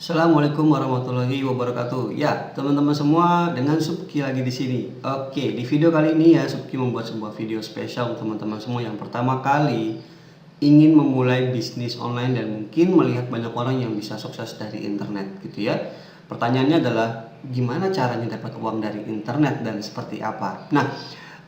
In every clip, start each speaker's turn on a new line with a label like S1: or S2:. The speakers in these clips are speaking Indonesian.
S1: Assalamualaikum warahmatullahi wabarakatuh. Ya, teman-teman semua, dengan Subki lagi di sini. Oke, di video kali ini ya Subki membuat sebuah video spesial untuk teman-teman semua yang pertama kali ingin memulai bisnis online dan mungkin melihat banyak orang yang bisa sukses dari internet gitu ya. Pertanyaannya adalah gimana caranya dapat uang dari internet dan seperti apa? Nah,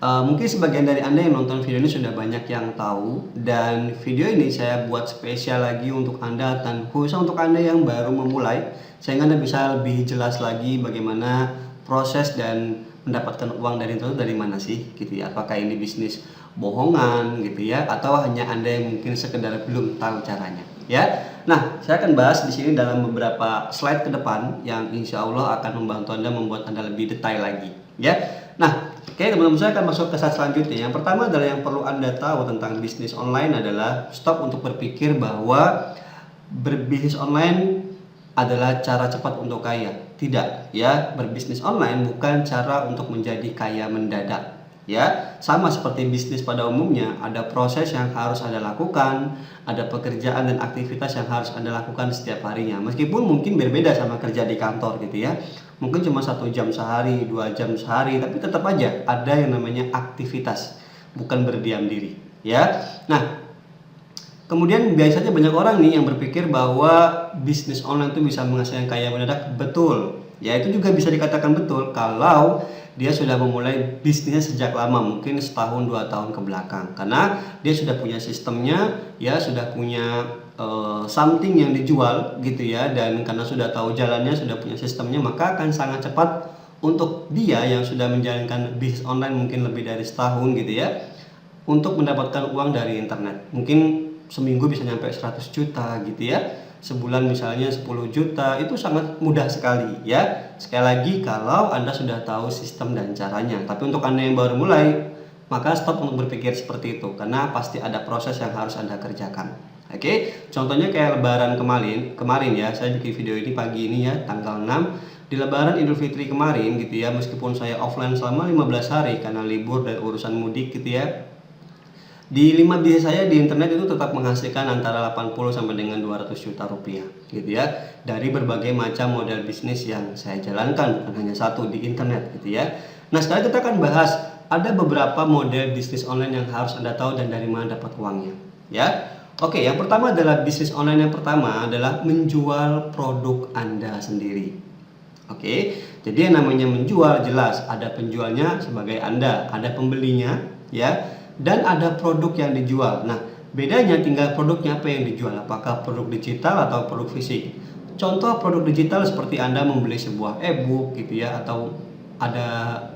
S1: mungkin sebagian dari Anda yang nonton video ini sudah banyak yang tahu, dan video ini saya buat spesial lagi untuk Anda dan khusus untuk Anda yang baru memulai, sehingga Anda bisa lebih jelas lagi bagaimana proses dan mendapatkan uang dari itu dari mana sih gitu ya. Apakah ini bisnis bohongan gitu ya, atau hanya Anda yang mungkin sekedar belum tahu caranya ya. Nah, saya akan bahas di sini dalam beberapa slide ke depan yang insya Allah akan membantu Anda, membuat Anda lebih detail lagi ya. Nah, oke teman-teman, saya akan masuk ke slide selanjutnya. Yang pertama adalah yang perlu Anda tahu tentang bisnis online adalah stop untuk berpikir bahwa berbisnis online adalah cara cepat untuk kaya. Tidak, ya. Berbisnis online bukan cara untuk menjadi kaya mendadak. Ya, sama seperti bisnis pada umumnya, ada proses yang harus Anda lakukan, ada pekerjaan dan aktivitas yang harus Anda lakukan setiap harinya. Meskipun mungkin berbeda sama kerja di kantor gitu ya. Mungkin cuma 1 jam sehari, 2 jam sehari, tapi tetap aja ada yang namanya aktivitas, bukan berdiam diri, ya. Nah, kemudian biasanya banyak orang nih yang berpikir bahwa bisnis online itu bisa menghasilkan kaya mendadak. Betul. Ya, itu juga bisa dikatakan betul kalau dia sudah memulai bisnisnya sejak lama, mungkin setahun 2 tahun ke belakang. Karena dia sudah punya sistemnya, ya sudah punya something yang dijual gitu ya, dan karena sudah tahu jalannya, sudah punya sistemnya, maka akan sangat cepat untuk dia yang sudah menjalankan bisnis online mungkin lebih dari setahun gitu ya, untuk mendapatkan uang dari internet. Mungkin seminggu bisa nyampe 100 juta gitu ya, sebulan misalnya 10 juta, itu sangat mudah sekali ya. Sekali lagi kalau Anda sudah tahu sistem dan caranya. Tapi untuk Anda yang baru mulai, maka stop untuk berpikir seperti itu, karena pasti ada proses yang harus Anda kerjakan. Oke, contohnya kayak lebaran kemarin ya, saya bikin video ini pagi ini ya, tanggal 6 di lebaran Idul Fitri kemarin gitu ya. Meskipun saya offline selama 15 hari karena libur dan urusan mudik gitu ya, di 5 bisnis saya di internet itu tetap menghasilkan antara 80 sampai dengan 200 juta rupiah gitu ya, dari berbagai macam model bisnis yang saya jalankan, bukan hanya satu di internet gitu ya. Nah, sekarang kita akan bahas ada beberapa model bisnis online yang harus Anda tahu dan dari mana dapat uangnya ya. Oke, yang pertama adalah bisnis online yang pertama adalah menjual produk Anda sendiri. Oke, jadi yang namanya menjual jelas ada penjualnya sebagai Anda, ada pembelinya ya, dan ada produk yang dijual. Nah, bedanya tinggal produknya apa yang dijual, apakah produk digital atau produk fisik. Contoh produk digital seperti Anda membeli sebuah e-book gitu ya, atau ada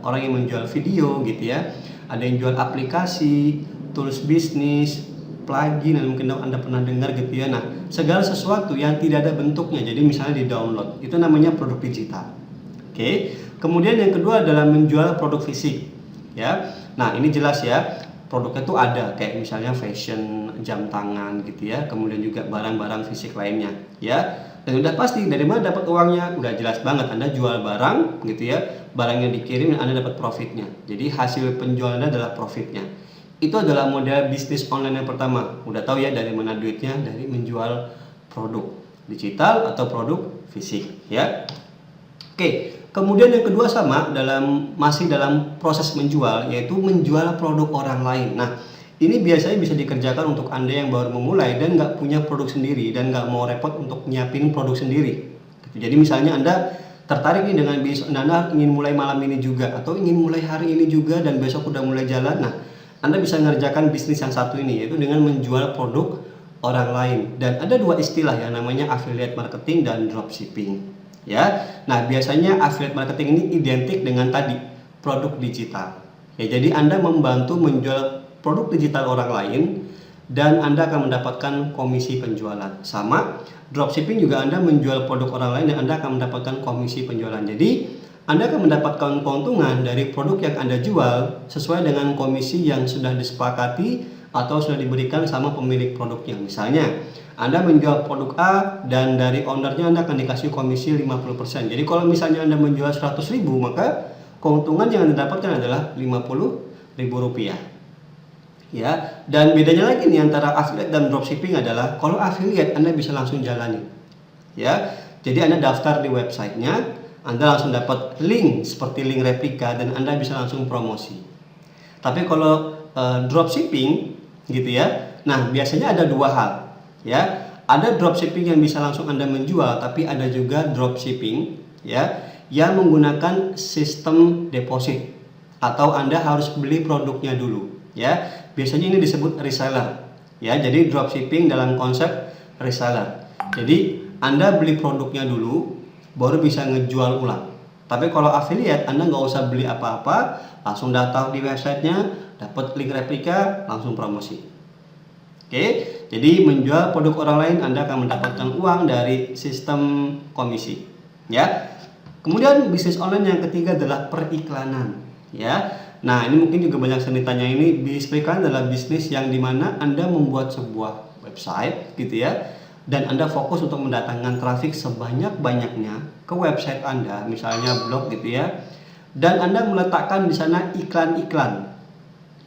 S1: orang yang menjual video gitu ya, ada yang jual aplikasi, tools bisnis, plugin yang mungkin Anda pernah dengar gitu ya. Nah, segala sesuatu yang tidak ada bentuknya, jadi misalnya di download, itu namanya produk digital. Oke. Kemudian yang kedua adalah menjual produk fisik ya. Nah, ini jelas ya, produknya tuh ada kayak misalnya fashion, jam tangan gitu ya, kemudian juga barang-barang fisik lainnya ya. Dan udah pasti dari mana dapat uangnya, udah jelas banget, Anda jual barang gitu ya, barangnya dikirim dan Anda dapat profitnya. Jadi hasil penjualannya adalah profitnya. Itu adalah model bisnis online yang pertama. Udah tahu ya dari mana duitnya, dari menjual produk digital atau produk fisik ya. Oke, kemudian yang kedua sama masih dalam proses menjual, yaitu menjual produk orang lain. Nah, ini biasanya bisa dikerjakan untuk Anda yang baru memulai dan nggak punya produk sendiri dan nggak mau repot untuk nyiapin produk sendiri. Jadi misalnya Anda tertarik nih dengan bisnis Anda, ingin mulai malam ini juga atau ingin mulai hari ini juga dan besok udah mulai jalan. Nah, Anda bisa mengerjakan bisnis yang satu ini, yaitu dengan menjual produk orang lain. Dan ada dua istilah yang namanya affiliate marketing dan dropshipping. Ya, nah biasanya affiliate marketing ini identik dengan tadi produk digital. Ya, jadi Anda membantu menjual produk digital orang lain dan Anda akan mendapatkan komisi penjualan. Sama, dropshipping juga Anda menjual produk orang lain dan Anda akan mendapatkan komisi penjualan. Jadi Anda akan mendapatkan keuntungan dari produk yang Anda jual sesuai dengan komisi yang sudah disepakati atau sudah diberikan sama pemilik produknya. Misalnya, Anda menjual produk A dan dari ownernya Anda akan dikasih komisi 50%. Jadi kalau misalnya Anda menjual 100.000, maka keuntungan yang Anda dapatkan adalah 50.000 rupiah. Ya, dan bedanya lagi nih antara affiliate dan dropshipping adalah kalau affiliate Anda bisa langsung jalani. Ya. Jadi Anda daftar di websitenya, Anda langsung dapat link seperti link replika dan Anda bisa langsung promosi. Tapi kalau dropshipping gitu ya, nah biasanya ada dua hal ya. Ada dropshipping yang bisa langsung Anda menjual, tapi ada juga dropshipping ya yang menggunakan sistem deposit atau Anda harus beli produknya dulu ya. Biasanya ini disebut reseller ya. Jadi dropshipping dalam konsep reseller. Jadi Anda beli produknya dulu baru bisa ngejual ulang. Tapi kalau affiliate Anda nggak usah beli apa-apa, langsung daftar di websitenya, dapat link replika, langsung promosi. Oke, jadi menjual produk orang lain Anda akan mendapatkan uang dari sistem komisi ya. Kemudian bisnis online yang ketiga adalah periklanan ya. Nah, ini mungkin juga banyak yang ditanya, ini bisnis periklanan adalah bisnis yang dimana Anda membuat sebuah website gitu ya, dan Anda fokus untuk mendatangkan traffic sebanyak-banyaknya ke website Anda, misalnya blog gitu ya, dan Anda meletakkan di sana iklan-iklan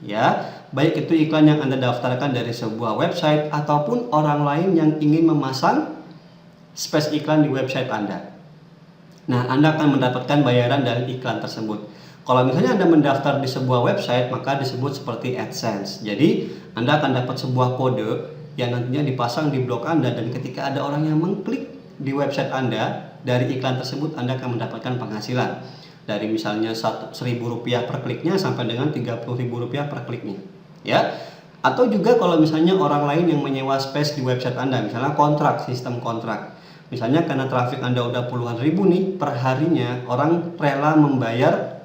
S1: ya, baik itu iklan yang Anda daftarkan dari sebuah website ataupun orang lain yang ingin memasang space iklan di website Anda. Nah, Anda akan mendapatkan bayaran dari iklan tersebut. Kalau misalnya Anda mendaftar di sebuah website, maka disebut seperti AdSense. Jadi, Anda akan dapat sebuah kode yang nantinya dipasang di blog Anda, dan ketika ada orang yang mengklik di website Anda, dari iklan tersebut Anda akan mendapatkan penghasilan. Dari misalnya Rp1.000 per kliknya sampai dengan Rp30.000 per kliknya. Ya. Atau juga kalau misalnya orang lain yang menyewa space di website Anda, misalnya kontrak, sistem kontrak. Misalnya karena traffic Anda udah puluhan ribu nih per harinya, orang rela membayar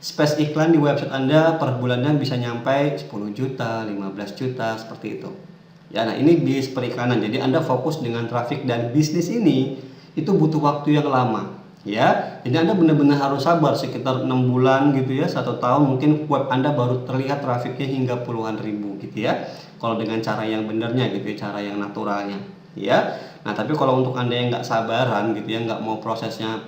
S1: space iklan di website Anda per bulannya bisa nyampe 10 juta, 15 juta, seperti itu. Ya, nah ini bisnis periklanan. Jadi Anda fokus dengan traffic, dan bisnis ini itu butuh waktu yang lama. Ya, jadi Anda benar-benar harus sabar sekitar 6 bulan gitu ya, 1 tahun mungkin web Anda baru terlihat trafiknya hingga puluhan ribu gitu ya. Kalau dengan cara yang benarnya gitu ya, cara yang naturalnya ya. Nah, tapi kalau untuk Anda yang nggak sabaran gitu ya, nggak mau prosesnya,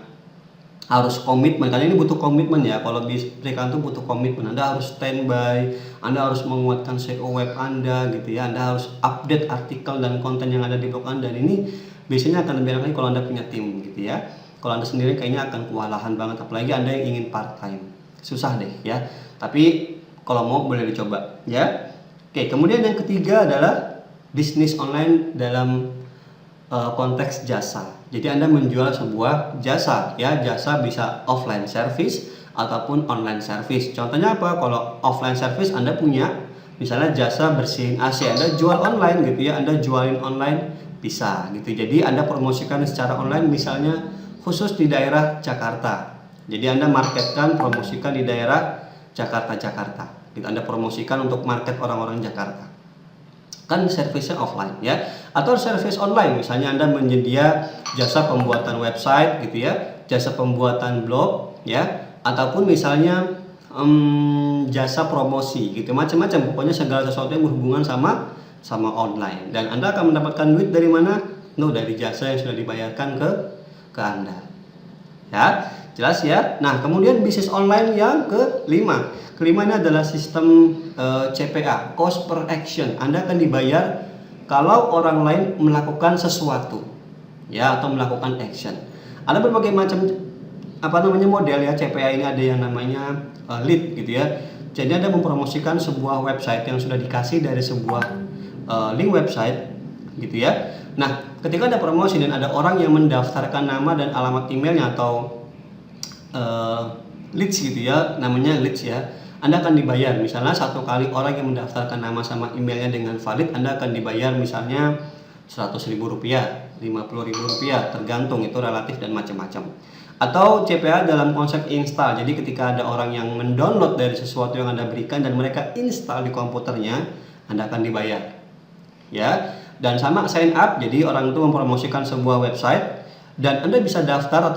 S1: harus komitmen, karena ini butuh komitmen ya. Kalau bisnis periklanan itu butuh komitmen. Anda harus standby, Anda harus menguatkan SEO web Anda gitu ya. Anda harus update artikel dan konten yang ada di blog Anda. Dan ini biasanya akan lebih enak lagi kalau Anda punya tim gitu ya. Kalau Anda sendiri kayaknya akan kewalahan banget, apalagi Anda yang ingin part time. Susah deh ya. Tapi kalau mau boleh dicoba ya. Oke, kemudian yang ketiga adalah bisnis online dalam konteks jasa. Jadi Anda menjual sebuah jasa ya. Jasa bisa offline service ataupun online service. Contohnya apa? Kalau offline service Anda punya misalnya jasa bersihin AC, Anda jual online gitu ya. Anda jualin online bisa gitu. Jadi Anda promosikan secara online misalnya khusus di daerah Jakarta. Jadi Anda marketkan, promosikan di daerah Jakarta. Gitu, Anda promosikan untuk market orang-orang Jakarta. Kan servisnya offline ya. Atau servis online, misalnya Anda menyedia jasa pembuatan website gitu ya, jasa pembuatan blog ya, ataupun misalnya jasa promosi gitu, macam-macam. Pokoknya segala sesuatu yang berhubungan sama online. Dan Anda akan mendapatkan duit dari mana? Dari jasa yang sudah dibayarkan ke Anda ya. Jelas ya. Nah, kemudian bisnis online yang kelima ini adalah sistem CPA, cost per action. Anda akan dibayar kalau orang lain melakukan sesuatu ya, atau melakukan action. Ada berbagai macam model ya CPA ini. Ada yang namanya lead gitu ya. Jadi Anda mempromosikan sebuah website yang sudah dikasih dari sebuah link website gitu ya. Nah, ketika ada promosi dan ada orang yang mendaftarkan nama dan alamat emailnya atau leads gitu ya, namanya leads ya, Anda akan dibayar. Misalnya satu kali orang yang mendaftarkan nama sama emailnya dengan valid, Anda akan dibayar misalnya Rp100.000, Rp50.000, tergantung, itu relatif dan macam-macam. Atau CPA dalam konsep install. Jadi ketika ada orang yang mendownload dari sesuatu yang Anda berikan dan mereka install di komputernya, Anda akan dibayar ya. Dan sama sign up, jadi orang itu mempromosikan sebuah website dan Anda bisa daftar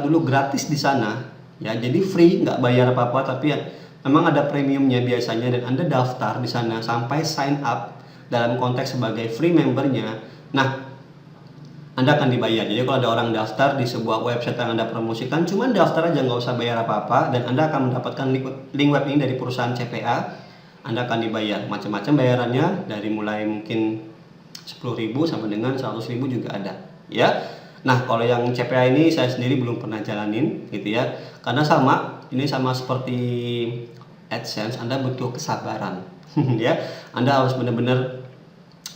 S1: dulu gratis di sana ya. Jadi free, nggak bayar apa-apa, tapi ya, memang ada premiumnya biasanya, dan Anda daftar di sana sampai sign up dalam konteks sebagai free membernya. Nah, Anda akan dibayar. Jadi kalau ada orang daftar di sebuah website yang Anda promosikan, cuman daftar aja, nggak usah bayar apa-apa, dan Anda akan mendapatkan link web ini dari perusahaan CPA. Anda akan dibayar macam-macam bayarannya, dari mulai mungkin 10.000 sampai dengan 100.000 juga ada ya. Nah, kalau yang CPA ini saya sendiri belum pernah jalanin gitu ya. Karena ini sama seperti AdSense, Anda butuh kesabaran ya. Anda harus benar-benar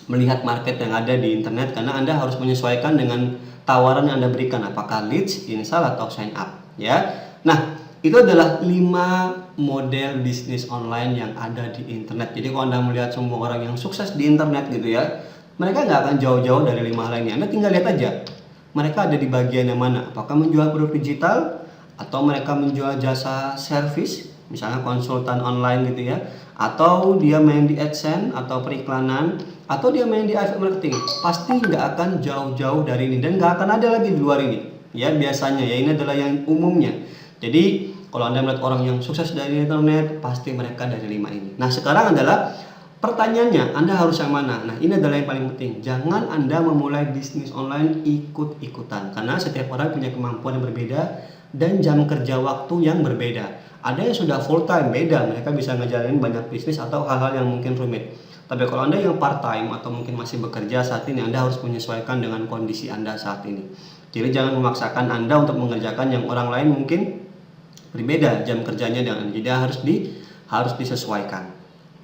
S1: melihat market yang ada di internet, karena Anda harus menyesuaikan dengan tawaran yang Anda berikan, apakah leads, install atau sign up ya. Nah, itu adalah 5 model bisnis online yang ada di internet. Jadi kalau Anda melihat semua orang yang sukses di internet gitu ya, mereka nggak akan jauh-jauh dari 5 hal ini. Anda tinggal lihat aja, mereka ada di bagian yang mana. Apakah menjual produk digital, atau mereka menjual jasa service, misalnya konsultan online gitu ya, atau dia main di AdSense atau periklanan, atau dia main di affiliate marketing. Pasti nggak akan jauh-jauh dari ini, dan nggak akan ada lagi di luar ini ya. Biasanya ya, ini adalah yang umumnya. Jadi kalau Anda melihat orang yang sukses dari internet, pasti mereka dari 5 ini. Nah, sekarang adalah pertanyaannya, Anda harus yang mana? Nah, ini adalah yang paling penting. Jangan Anda memulai bisnis online ikut-ikutan, karena setiap orang punya kemampuan yang berbeda dan jam kerja waktu yang berbeda. Ada yang sudah full time, beda, mereka bisa ngejalanin banyak bisnis atau hal-hal yang mungkin rumit. Tapi kalau Anda yang part time atau mungkin masih bekerja saat ini, Anda harus menyesuaikan dengan kondisi Anda saat ini. Jadi jangan memaksakan Anda untuk mengerjakan yang orang lain mungkin berbeda jam kerjanya dengan, jadi harus disesuaikan.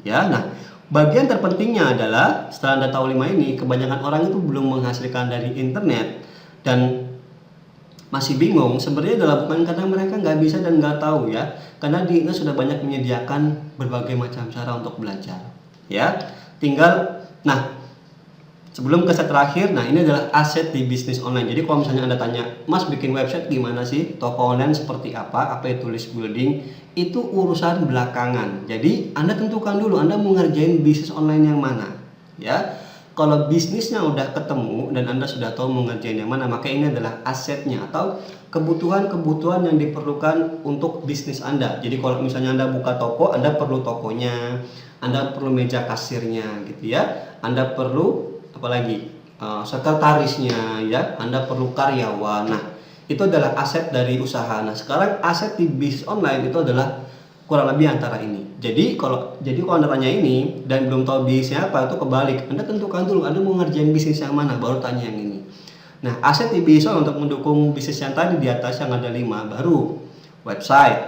S1: Ya, nah, bagian terpentingnya adalah setelah Anda tahu 5 ini, kebanyakan orang itu belum menghasilkan dari internet dan masih bingung. Sebenarnya adalah bukan karena mereka nggak bisa dan nggak tahu ya, karena di internet sudah banyak menyediakan berbagai macam cara untuk belajar. Ya, tinggal, nah, sebelum ke step terakhir, nah ini adalah aset di bisnis online. Jadi kalau misalnya Anda tanya, Mas bikin website gimana sih? Toko online seperti apa itu list building? Itu urusan belakangan. Jadi Anda tentukan dulu Anda mau ngerjain bisnis online yang mana. Ya, kalau bisnisnya udah ketemu dan Anda sudah tahu mau ngerjain yang mana, maka ini adalah asetnya atau kebutuhan-kebutuhan yang diperlukan untuk bisnis Anda. Jadi kalau misalnya Anda buka toko, Anda perlu tokonya, Anda perlu meja kasirnya gitu ya. Anda perlu apalagi sekretarisnya ya, Anda perlu karyawan. Nah, itu adalah aset dari usaha. Nah, sekarang aset di bisnis online itu adalah kurang lebih antara ini. Jadi kalau Anda tanya ini dan belum tahu bisnisnya apa, itu kebalik. Anda tentukan dulu Anda mau ngerjain bisnis yang mana, baru tanya yang ini. Nah, aset di bisnis online untuk mendukung bisnis yang tadi di atas yang ada 5, baru website,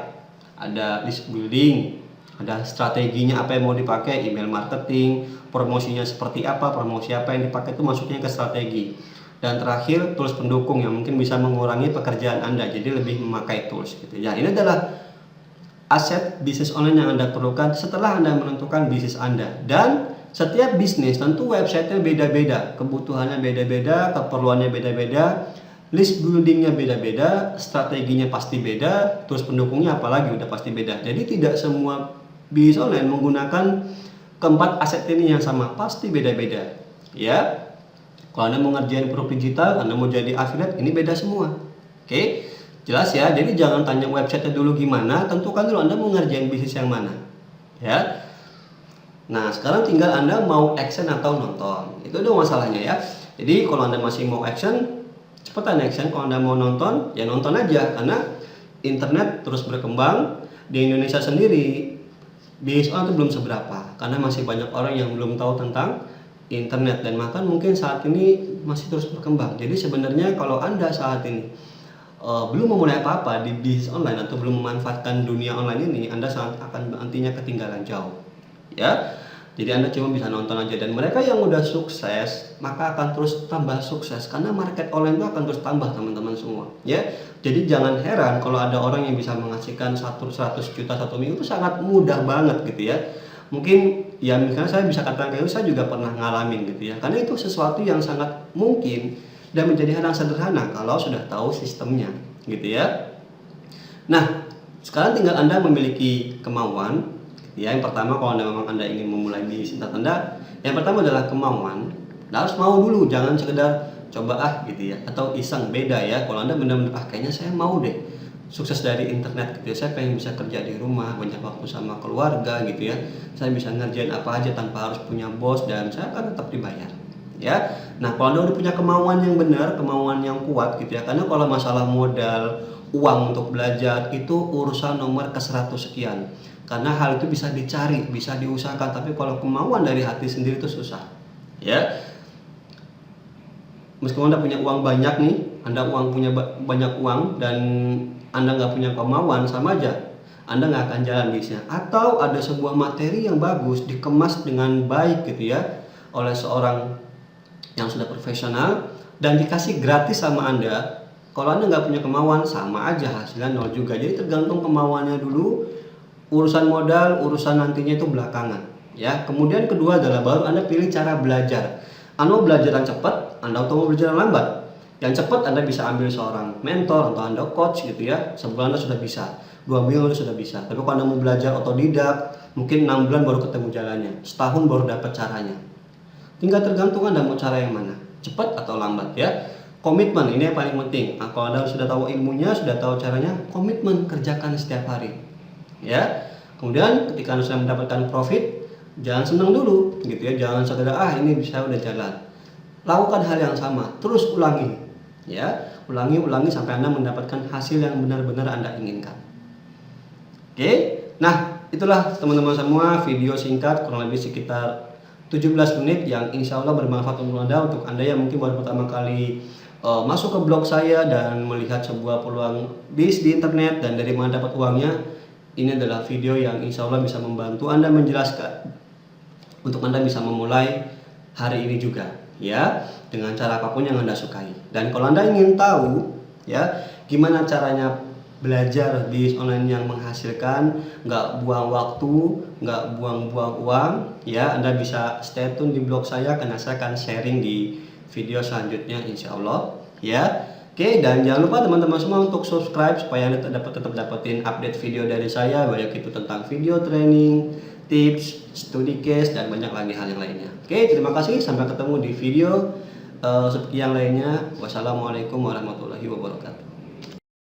S1: ada list building, ada strateginya apa yang mau dipakai, email marketing, promosinya seperti apa, promosi apa yang dipakai, itu masuknya ke strategi. Dan terakhir tools pendukung yang mungkin bisa mengurangi pekerjaan Anda, jadi lebih memakai tools gitu ya. Ini adalah aset bisnis online yang Anda perlukan setelah Anda menentukan bisnis Anda. Dan setiap bisnis tentu websitenya beda-beda, kebutuhannya beda-beda, keperluannya beda-beda, list buildingnya beda-beda, strateginya pasti beda, tools pendukungnya apalagi udah pasti beda. Jadi tidak semua bisnis online menggunakan keempat aset ini yang sama, pasti beda-beda ya. Kalau Anda mau ngerjain produk digital, Anda mau jadi affiliate, ini beda semua. Oke, jelas ya. Jadi jangan tanya website dulu gimana, tentukan dulu Anda mau ngerjain bisnis yang mana ya. Nah, sekarang tinggal Anda mau action atau nonton, itu udah masalahnya ya. Jadi kalau Anda masih mau action, cepetan action. Kalau Anda mau nonton, ya nonton aja, karena internet terus berkembang. Di Indonesia sendiri bisnis online itu belum seberapa, karena masih banyak orang yang belum tahu tentang internet, dan bahkan mungkin saat ini masih terus berkembang. Jadi sebenarnya kalau Anda saat ini belum memulai apa-apa di bisnis online atau belum memanfaatkan dunia online ini, Anda sangat akan nantinya ketinggalan jauh ya. Jadi Anda cuma bisa nonton aja, dan mereka yang udah sukses maka akan terus tambah sukses, karena market online itu akan terus tambah teman-teman semua ya. Jadi jangan heran kalau ada orang yang bisa menghasilkan 100 juta satu minggu, itu sangat mudah banget gitu ya. Mungkin ya misalnya saya bisa katakan kayak itu, saya juga pernah ngalamin gitu ya, karena itu sesuatu yang sangat mungkin dan menjadi hal yang sederhana kalau sudah tahu sistemnya gitu ya. Nah, sekarang tinggal Anda memiliki kemauan ya. Yang pertama, kalau memang Anda ingin memulai bisnis Anda, yang pertama adalah kemauan. Anda harus mau dulu, jangan sekedar coba gitu ya, atau iseng. Beda ya. Kalau Anda benar-benar kayaknya saya mau deh sukses dari internet gitu ya, saya pengen bisa kerja di rumah, banyak waktu sama keluarga gitu ya, saya bisa ngerjain apa aja tanpa harus punya bos, dan saya akan tetap dibayar ya. Nah, kalau Anda udah punya kemauan yang benar, kemauan yang kuat gitu ya, karena kalau masalah modal, uang untuk belajar itu urusan nomor ke 100 sekian, karena hal itu bisa dicari, bisa diusahakan, tapi kalau kemauan dari hati sendiri itu susah ya. meskipun Anda punya uang banyak nih, Anda punya banyak uang dan Anda nggak punya kemauan, sama aja Anda nggak akan jalan bisnisnya. Atau ada sebuah materi yang bagus dikemas dengan baik gitu ya oleh seorang yang sudah profesional dan dikasih gratis sama Anda. Kalau Anda nggak punya kemauan, sama aja hasilnya nol juga. Jadi tergantung kemauannya dulu. Urusan modal, urusan nantinya itu belakangan ya. Kemudian kedua adalah baru Anda pilih cara belajar. Anda mau belajar yang cepat, Anda atau mau belajar yang lambat. Yang cepat Anda bisa ambil seorang mentor atau Anda coach gitu ya. Sebulan Anda sudah bisa, 2 minggu Anda sudah bisa. Tapi kalau Anda mau belajar otodidak, mungkin 6 bulan baru ketemu jalannya, setahun baru dapat caranya. Tinggal tergantung Anda mau cara yang mana, cepat atau lambat ya. Komitmen ini yang paling penting. Nah, kalau Anda sudah tahu ilmunya, sudah tahu caranya, komitmen kerjakan setiap hari. Ya. Kemudian ketika Anda sudah mendapatkan profit, jangan senang dulu gitu ya. Jangan sekedar ini bisa udah jalan. Lakukan hal yang sama, terus ulangi. Ya, ulangi sampai Anda mendapatkan hasil yang benar-benar Anda inginkan. Oke. Nah, itulah teman-teman semua video singkat kurang lebih sekitar 17 menit yang insya Allah bermanfaat untuk Anda yang mungkin baru pertama kali masuk ke blog saya dan melihat sebuah peluang bisnis di internet dan dari mana dapat uangnya. Ini adalah video yang insya Allah bisa membantu Anda menjelaskan untuk Anda bisa memulai hari ini juga ya, dengan cara apapun yang Anda sukai. Dan kalau Anda ingin tahu ya gimana caranya belajar bisnis online yang menghasilkan, nggak buang waktu, nggak buang-buang uang ya, Anda bisa stay tune di blog saya karena saya akan sharing di video selanjutnya insya Allah ya. Oke, dan jangan lupa teman-teman semua untuk subscribe supaya Anda tetap dapetin update video dari saya, baik itu tentang video training, tips, studi case, dan banyak lagi hal yang lainnya. Oke, terima kasih, sampai ketemu di video yang lainnya. Wassalamualaikum warahmatullahi wabarakatuh.